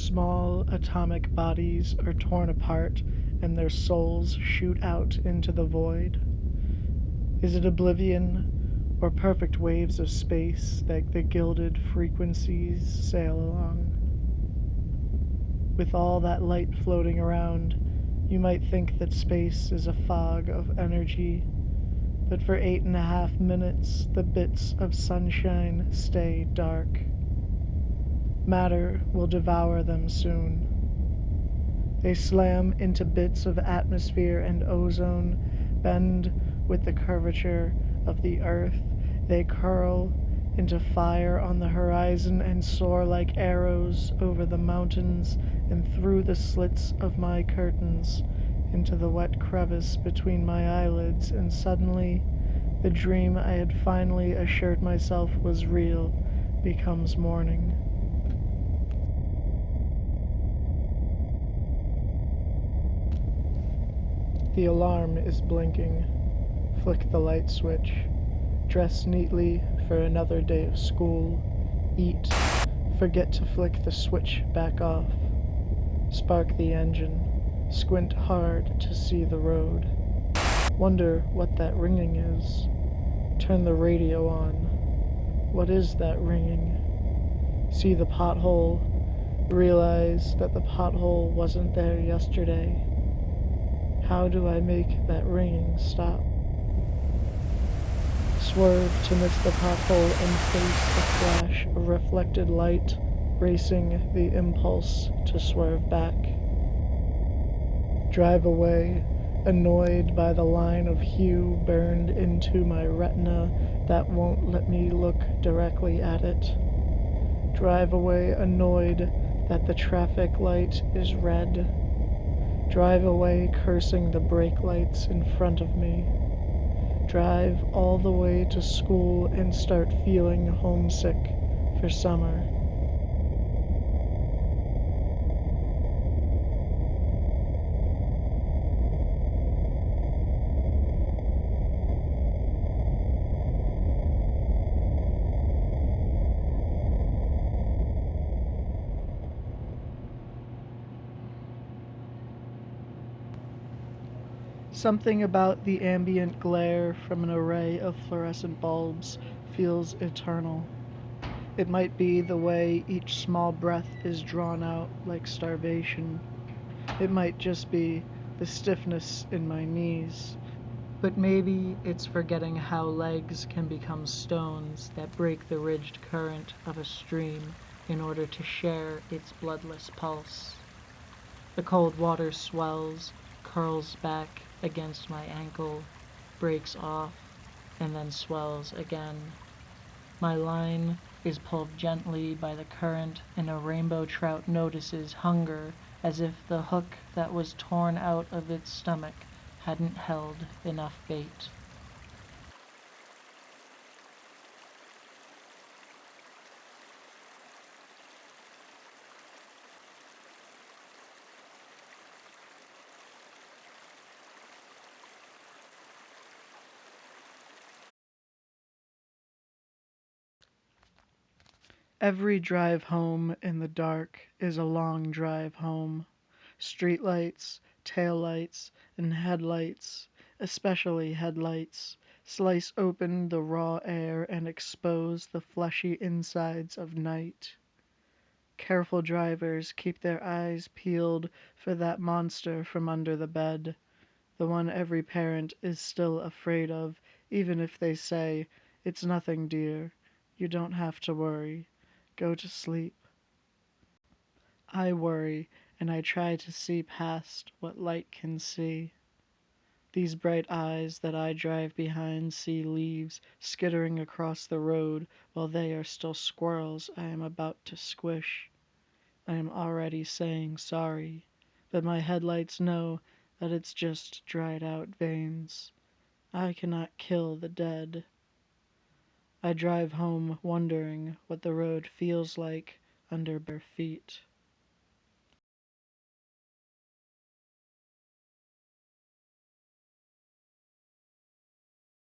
small atomic bodies are torn apart and their souls shoot out into the void? Is it oblivion or perfect waves of space that the gilded frequencies sail along? With all that light floating around, you might think that space is a fog of energy, but for 8.5 minutes the bits of sunshine stay dark. Matter will devour them soon. They slam into bits of atmosphere and ozone, bend with the curvature of the earth. They curl into fire on the horizon and soar like arrows over the mountains and through the slits of my curtains into the wet crevice between my eyelids, and suddenly the dream I had finally assured myself was real becomes morning. The alarm is blinking. Flick the light switch. Dress neatly for another day of school. Eat. Forget to flick the switch back off. Spark the engine. Squint hard to see the road. Wonder what that ringing is. Turn the radio on. What is that ringing? See the pothole. Realize that the pothole wasn't there yesterday. How do I make that ringing stop? Swerve to miss the pothole and face a flash of reflected light, racing the impulse to swerve back. Drive away, annoyed by the line of hue burned into my retina that won't let me look directly at it. Drive away, annoyed that the traffic light is red. Drive away, cursing the brake lights in front of me. Drive all the way to school and start feeling homesick for summer. Something about the ambient glare from an array of fluorescent bulbs feels eternal. It might be the way each small breath is drawn out like starvation. It might just be the stiffness in my knees. But maybe it's forgetting how legs can become stones that break the ridged current of a stream in order to share its bloodless pulse. The cold water swells, curls back against my ankle, breaks off, and then swells again. My line is pulled gently by the current, and a rainbow trout notices hunger as if the hook that was torn out of its stomach hadn't held enough bait. Every drive home in the dark is a long drive home. Streetlights, taillights, and headlights, especially headlights, slice open the raw air and expose the fleshy insides of night. Careful drivers keep their eyes peeled for that monster from under the bed, the one every parent is still afraid of, even if they say, "It's nothing, dear. You don't have to worry. Go to sleep." I worry, and I try to see past what light can see. These bright eyes that I drive behind see leaves skittering across the road while they are still squirrels I am about to squish. I am already saying sorry, but my headlights know that it's just dried out veins. I cannot kill the dead. I drive home wondering what the road feels like under bare feet.